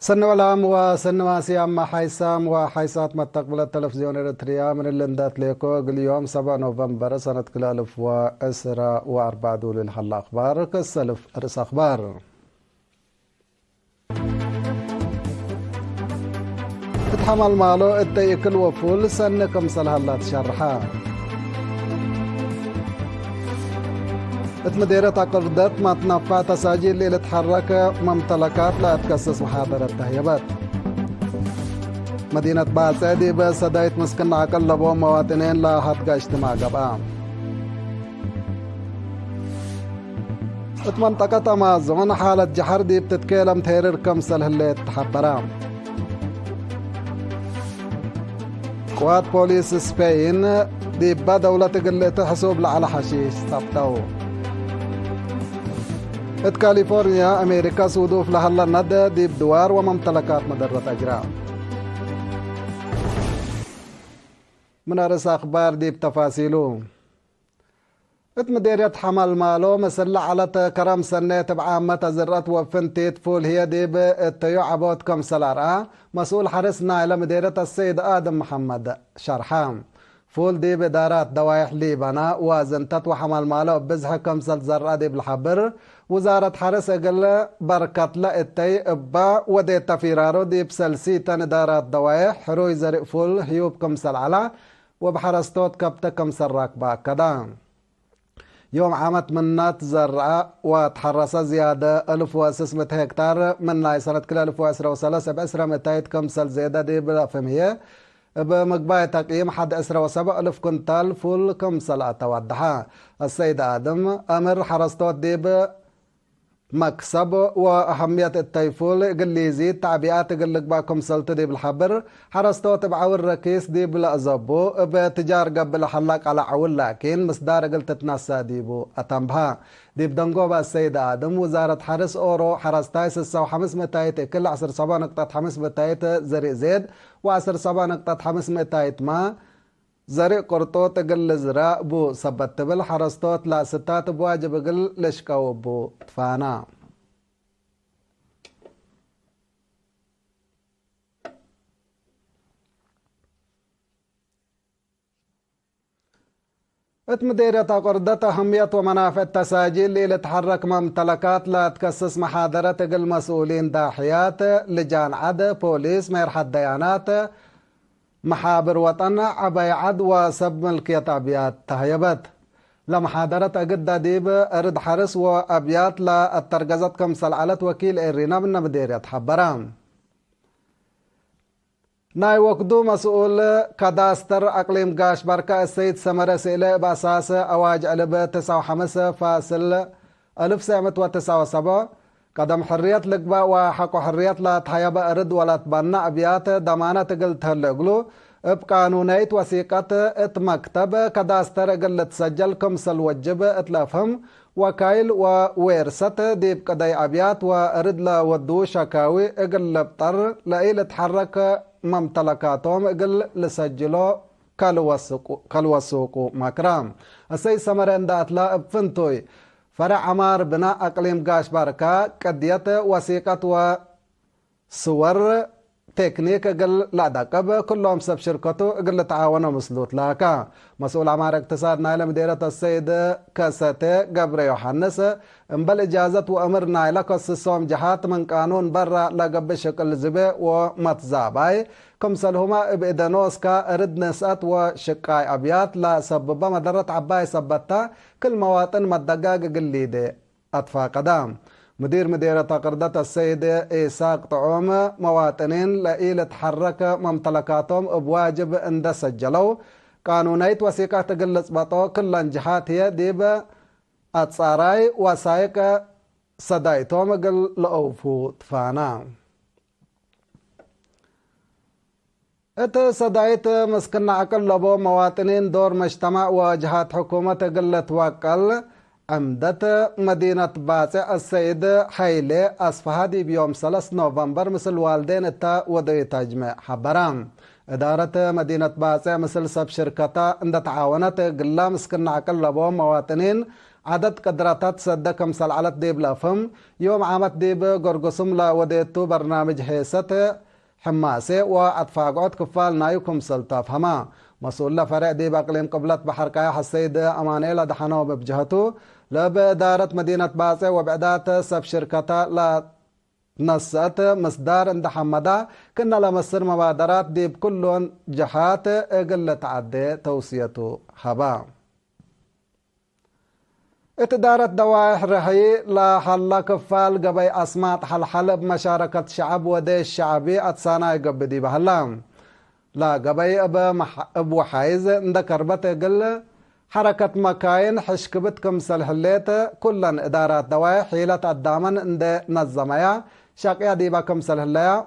سنة والعام وسنة واسيام مع حيسام وحيسات مستقبل التلفزيون الإريتريا من اللندات ليكو اليوم 7 نوفمبر سنة 2024 دول الحل أخبار كالسلف رس أخبار اتحمل مالو التيكل وفول سنة كمسل هلا تشرحا اتمديرة قردت ما تنفع تساجيل اللي تحرك ممتلكات لا تكسس محاضرة تهيبات مدينة باسادي بسدايت مسكن عقل لبو مواطنين لا حدقى اجتماع قبعام اتمنطقة امازون حالة جحر دي بتتكلم تهرر كمسل اللي تحبرام قوات بوليس سبين دي بدولة تقل تحسب على حشيش صبتو ات كاليفورنيا امريكا سودوف لهلا ند دي بدوار وممتلكات مدرة اجرام من ارس اخبار دي بتفاصيلو ات مديرية حمل مالو مسلة على كرم سنة بعامة زرات وفنتيت فول هي دي بتيو عبود كم سلارة مسؤول حرسنا الى مديرية السيد ادم محمد شرحام فول دي بدارات دوايح ليبانا وزنتت وحمل مالو بزها كم سل زرات دي بالحبر وزارة حرس اقل بركت لأتي ابا ودي تفيرارو دي بسلسيتان دارات دوايح حروي زرق فول هيوب كم سل على وبحرستوت كبتا كم سل راكبا كدام يوم عامت منات زرعة وتحرس زيادة 1600 هكتار من لاي سنة كل 1013 بأسرة متايت كمسل زيادة دي بالأفهمية بمقباية تقييم حد 17,000 كنتال فول كمسل أتوضحها السيد آدم أمر حرستوت دي مكسب وأهمية التيفول قل يزيد تعبئات قل لقباكم سلط دي بالحبر حرستو تبعو الركيس دي بالأزبو بتجار قبل حلاق على عول لكن مصدار قلت تنسى ديبو أتنبها دي بدنقو السيد آدم وزارة حرس أورو حرستاي 6,500 كل 10.5 زرق زيد و10.5 ما زرق قرطوت قل زراء بو سبت بل حرستوت لا ستات بواجب قل لشكو بو تفانا اتمديرة قردة أهمية ومنافع التساجيل اللي تحرك ممتلكات لا تكسس محاضرة قل مسؤولين داحيات لجان عد بوليس ميرحد ديانات محابر وطن عبي عد وسب ملكية أبيات تهيبت لمحاضرة أقد ديب أرد حرس وأبيات لا الترقزت كمسل على وكيل إرينا من مديرية حبرام ناي وقدو مسؤول كداستر أقليم قاش بركة السيد سمرة سئلة بأساس أواج ألب 9.1997 قدم حرية لقبا وحق حرية لا تحيب أرد ولا تبنى أبيات دمانة قلت هلقلو بقانونية وثيقة اتمكتب كداستر قلت سجل كمسل وجب اتلافهم وكايل وويرست ديب قدي أبيات وأرد لا ودو شكاوي اقل بطر لأي تحرك ممتلكاتهم اقل لسجلو كالوسوقو مكرام السيد سمرين دات لا بفنتوي فرع عمار بناء أقليم قاش باركا قديت وثيقة وصور تكنيك قل لا دقب كلهم سب شركته قل تعاونوا مسلوط لاكا مسؤول عمار اقتصاد نايلة مديرة السيد كاسته قبر يوحنس انبل إجازة وأمر نايلة كسسوم جهات من قانون برا لقب شكل زبي ومتزاباي كمسلهما بإدانوسكا رد نسأت وشقاي أبيات لا سبب مدرة عباي سبتا كل مواطن مدقاق قليدي أطفى قدام مديرة قردة السيد إيساق طعوم مواطنين لإيل تحرك ممتلكاتهم بواجب اند سجلوا قانونية وثيقة تقلص بطو كل جهات هي ديب أتصاراي وسايق صدايتهم قل لأوفو تفانا ات صدايت مسكن عقل لبو مواطنين دور مجتمع وجهات حكومة قلت وقل عمدت مدينة باسع السيد حيلي أصفهادي بيوم 3 نوفمبر مثل والدين التا ودي تجمع حبرام إدارة مدينة باسع مثل سب شركتا عند تعاونت قلا مسكن عقل لبو مواطنين عدد قدراتات صدق مثل على ديب لافم يوم عامت ديب قرقسم لا وديتو برنامج هيست حماسة وأتفاقعت كفال نايكم سلطاف هما مسؤول فرع ديب أقليم قبلت بحر كايح السيد أمانيلا دحنو ببجهته لبدارة مدينة باسة وبعدات سب شركة لا نصت مصدار عند حمدا كنا لمصر مبادرات دي بكل جهات قلة عدي توصيته هبا اتدارت دوائح رهي لا حل كفال قبي أسمات حل بمشاركة شعب ودي الشعبي أتسانا يقبدي بهلام لا قبي أبو حايز ذكر بتقل حركة مكاين حشكبتكم سلحليت كلا إدارات دوائح حيلة الدامن عند نظميا شاقيا ديباكم سلحليا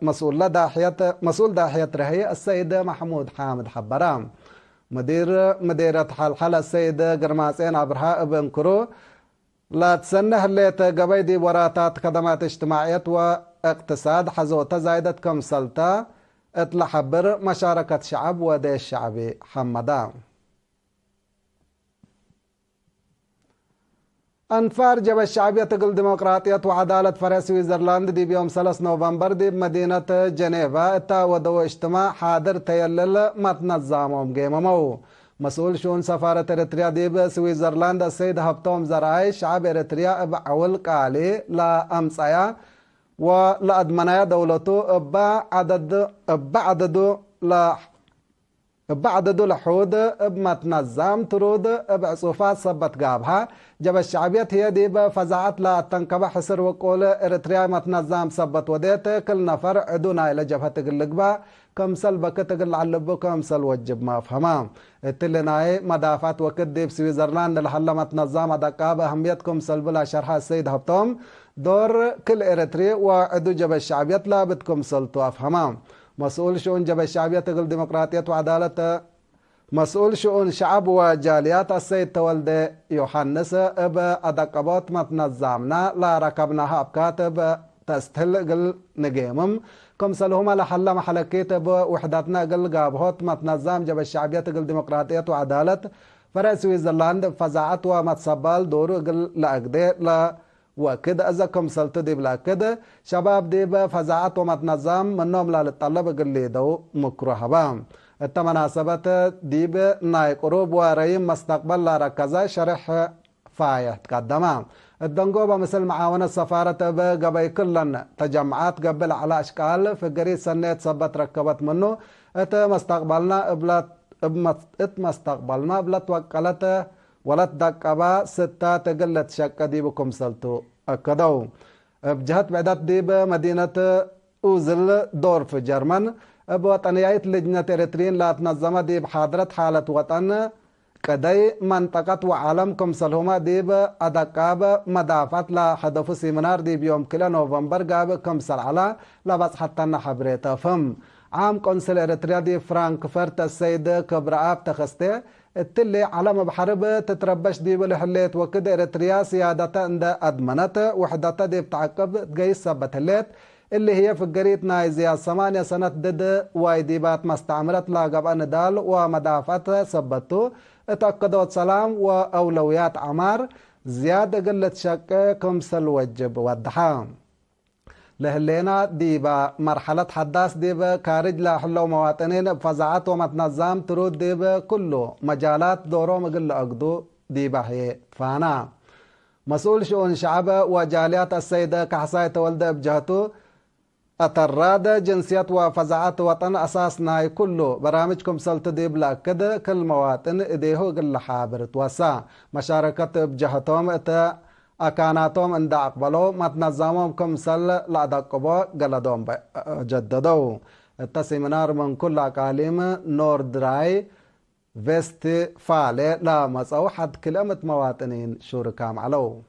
مسؤول داحية رهي السيد محمود حامد حبرام مديرة حلحل السيد قرماسين عبرها ابن كرو لا تسنه الليت قبي دي وراتات خدمات اجتماعية واقتصاد حزوة زايدة كم سلطة اطلع حبر مشاركة شعب ودي الشعبي حمدا أنفار جب الشعبية تقل ديمقراطية وعدالة فرع سويسرلاند دي بيوم 3 نوفمبر دي بمدينة جنيفا اتا ودو اجتماع حاضر تيلل متنظامهم جيممو مسؤول شؤون سفارة اريتريا دي بسويسرلاند السيد هبتوم زراعي شعب اريتريا ابعول قالي لا امسايا ولا ادمنايا دولته بعددو لحود بمتنظم ترود بعصوفات صبت قابها جب الشعبية هي دي بفزعت لا تنكب حسر وقول اريتريا متنظم صبت وديت كل نفر عدونا الى جبهة تقلقبا كمسل بك تقل علبو كمسل وجب ما فهمام التلناي مدافعات وكد دي بسويسرلاند لحل متنظم دقاب اهميتكم سلبلا شرحة السيد هبتوم دور كل اريتري وعدو جب الشعبية لا بدكم سلطو افهمام مسؤول شؤون جب الشعبية تقل ديمقراطية وعدالة مسؤول شؤون شعب وجاليات السيد تولد يوحنس اب ادقبات متنظمنا لا ركبناها بكاتب تستهل قل نجيمم كم سلهما لحل محلكيت بوحداتنا قل قابهوت متنظم جب الشعبية تقل ديمقراطية وعدالة فرع سويسرلاند فزعت ومتصبال دور قل لأقدي لا وكده إذا كم سلطة دي بلا كده شباب دي بفزعات ومتنظم منهم لا للطلب قل دو مكروه بام التمناسبة دي بناي قروب ورئيم مستقبل لا ركزة شرح فاية تقدمها الدنقوبة مثل معاونة السفارة بقبي كلن تجمعات قبل على أشكال في قريب سنة تصبت ركبت منه مستقبلنا بلا توكلت ولا تدقبا ستة تقلت شكا دي بكم سلطو أكدو بجهة بعدات دي بمدينة أوزل دور في جرمن بوطنية لجنة إريترين لا تنظم دي بحاضرة حالة وطن كدي منطقة وعالم كمسلهما دي بأدقاب مدافعة لا حدف سيمنار دي بيوم كلا نوفمبر قاب كمسل على لا بس حتى نحبريتا فم عام قنصل إريتريا دي فرانكفرت السيد كبرآب تخسته التلي علم بحرب تتربش دي بالحليت وكده إريتريا سيادة عند أدمنت وحدة دي بتعقب تقيس سبت الليت اللي هي في القريت نايزيا 8 سنة ضد وايديبات مستعمرة لاقب أندال ومدافعة سبتو اتأكدوا سلام وأولويات عمار زيادة قلة شك كمسل وجب والدحام لهلينا ديبا مرحلة حداث ديبا كارج لا حلو مواطنين بفزعات ومتنظم ترود ديبا كله مجالات دورو مقل أقدو ديبا هي فانا مسؤول شؤون شعب وجاليات السيدة كحصاية ولد بجهته أتراد جنسيات وفزعات وطن أساسنا كله برامجكم سلط ديب لا كده كل مواطن إديه قل حابر توسع مشاركة بجهتهم أكاناتهم عند أقبلوا متنظمهم كم سل لا دقبوا قلدهم جددوا التسيمنار من كل أقاليم نورد راي فيست فالي لا مسأو حد كلمة مواطنين شركام علو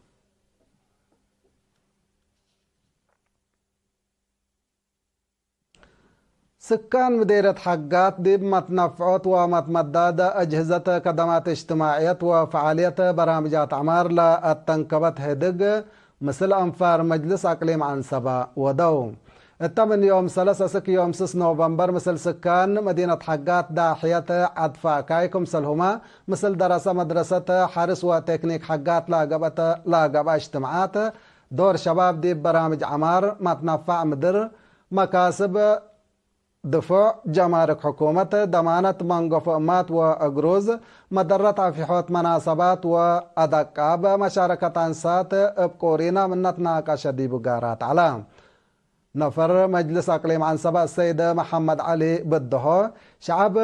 سكان مديرة حقات دي متنفعات ومتمدادة أجهزة خدمات اجتماعية وفعالية برامجات عمار لا التنكبت هدق مثل أنفار مجلس أقليم عن سبا ودو التمن يوم 3 يوم 6 نوفمبر مثل سكان مدينة حقات داحية عدفا كايكم سلهما مثل دراسة مدرسة حارس وتكنيك حقات لاقبة اجتماعات دور شباب دي برامج عمار ما تنفع مدر مكاسب دفع جمارك حكومة ضمانة منقف أمات وأجروز مدرة في حوت مناسبات وأدقاب مشاركة أنسات بقورينا من نتناقش دي بقارات علام نفر مجلس أقليم عن سبا السيد محمد علي بده شعب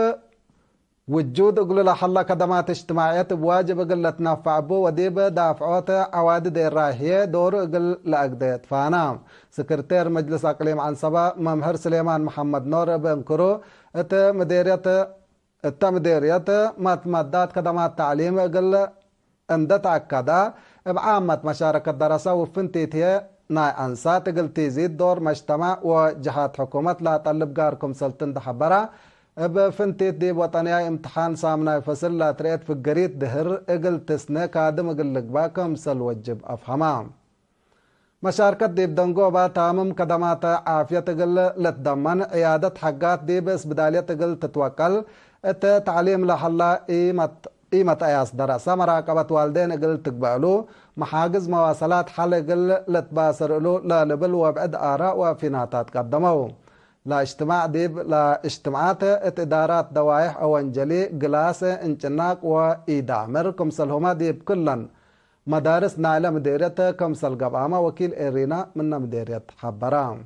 وجود اقول له حلا خدمات اجتماعية بواجب اقول تنفع بو وديب دافعوت عوادد الراهية دور اقول لأقديت فانا سكرتير مجلس أقليم عن سبا ممهر سليمان محمد نور بنكرو مديرية متمدات خدمات تعليم اقول اندت عكدا بعامة مشاركة دراسة وفنتيتها ناي أنسات قلت تزيد دور مجتمع وجهات حكومة لا طلب قاركم سلطن دحبرة بفنتيت دي وطنية امتحان سامنا فصل لا تريد في القريت دهر قلت تسنى كادم قلق باكم سل وجب أفهمام مشاركة دي بدنقوبة تامم كدمات عافية تقل لتضمن عيادة حقات دي بس بدالية تقل تتوكل تعليم لحلا قيمة أياس دراسة مراقبة والدين قل تقبلو محاجز مواصلات حل قل لتباسر له لا لبل وبعد آراء وفيناتات قدموا لا اجتماع ديب لا اجتماعات ادارات دوائح او انجلي قلاس انجناق وايدامر كمسل هما ديب كلن مدارس نايلة مديرية كمسل قبامة وكيل إيرينا من مديرية حبرام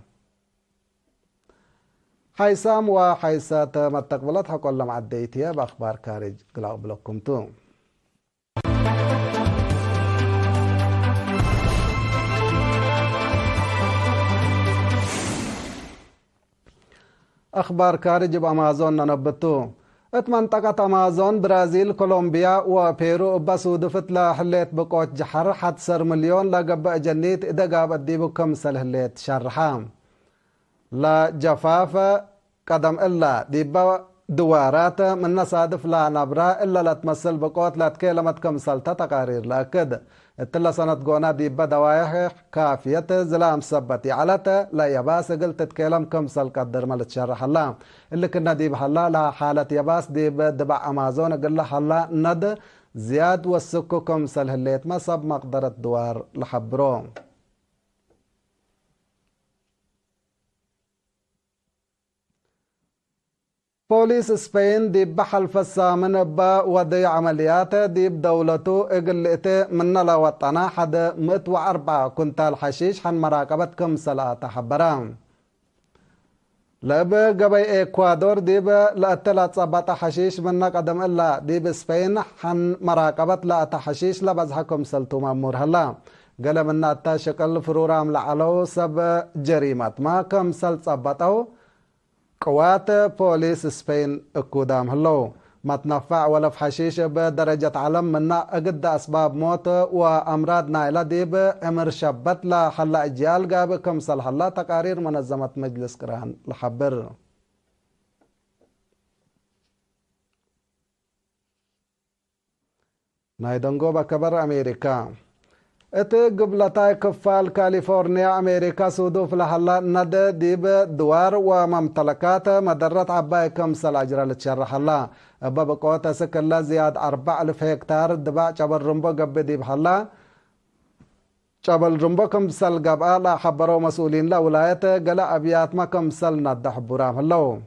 حيسام وحيسات متقبلت حقول لهم عديتيا بأخبار كارج قلاو بلوكم توم أخبار كارج بأمازون ننبتو منطقة أمازون برازيل كولومبيا وبيرو بسود فتلا حليت بقوت جحر حد سر مليون لقب جنيت إذا قابت ديبو كمسل حليت شرحام لا جفاف قدم إلا ديبا دوارات من نصادف لا نبرا إلا لا تمثل بقوت لا تكلمت كمسلتا تقارير لأكد اتلا سنة قونا ديبا دوايح كافية زلام سبتي علتا لا يباس قلت تتكلم كمسل قدر مال تشرح الله اللي كنا ديب حلا لا حالة يباس ديب دبع أمازون قل حلا ند زياد والسكو كمسل هليت ما سب مقدرة دوار لحبرون بوليس اسبين ديب بحلف السامن با ودي عمليات ديب دولته اقلقته من لا وطنا حد 104 كنتال حشيش حن مراقبة كمسل تحبران لب قبي اكوادور ديب لأتلا تصبت حشيش من قدم إلا ديب اسبين حن مراقبة لا تحشيش لبزها كمسل تمامور هلا قال من أتا شكل فرورام لعلو سب جريمة ما كمسل تصبتو قوات بوليس اسبين اكودام هلو ما تنفع ولا في حشيش بدرجة علم منا اقد اسباب موت وامراض نايلة ديب امر شبت لا حلا اجيال قاب كمسل حلا تقارير منظمة مجلس قران لحبر نايدنقو بكبر امريكا قبلتاي كفال كاليفورنيا أمريكا سودوف لحلا ند ديب دوار وممتلكات مدرة عباي كمسل أجرى لتشرح الله باب قوة سكلا زياد 4000 هكتار دبا جبل رمبو قب ديب حلا جبل رمبو كمسل قبا لا حبروا مسؤولين لا ولاية قلا أبيات ما كمسل ند حبرام هلو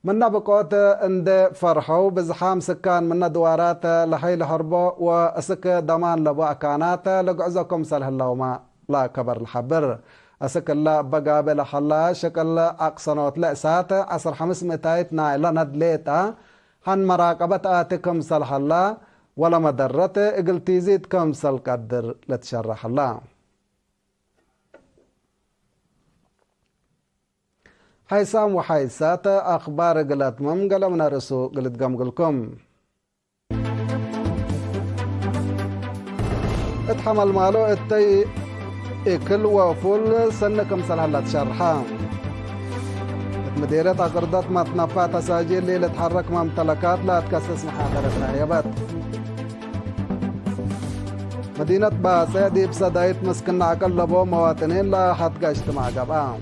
من بقوت عند فرحو بزحام سكان من دوارات لحيل هربو واسك دمان لبو اكانات لقعزكم سله اللوما لا كبر الحبر اسك الله بقابل حلا شكل اقصنوت لأسات 500 نايلا ندليتا حن مراقبة آتكم سله الله ولا مدرت اقل تزيد كم سل قدر لتشرح الله حيسام وحيسات أخبار قلت ممقل من رسو قلت قمقلكم اتحمل مالو اتي اكل وفول سنكم سلحلت شرحا مديرة أقردات ما تنفع تساجيل لي لتحرك ممتلكات لا تكسس محاضرة نعيبات مدينة باسة دي بصدايت مسكن عقل لبو مواطنين لا حد اجتماع قبام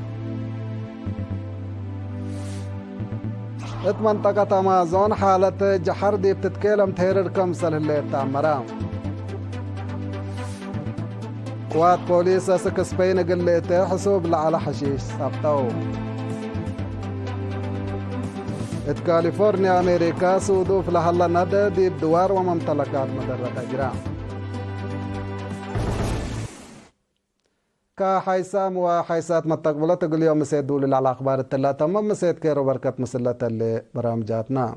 ات منطقة أمازون حالة جحر دي بتتكلم تهرر كمسل اللي تعمرام قوات بوليس سكس بين قليته حسوب على حشيش سبتو ات كاليفورنيا أمريكا سودوف لهلا ندى دي بدوار وممتلكات مدرة أجرام كحيسام وحيسات متقبلة تقول يوم مسيد دول على أخبار الثلاثة مسيد كيرو بركة مسلة اللي برامجاتنا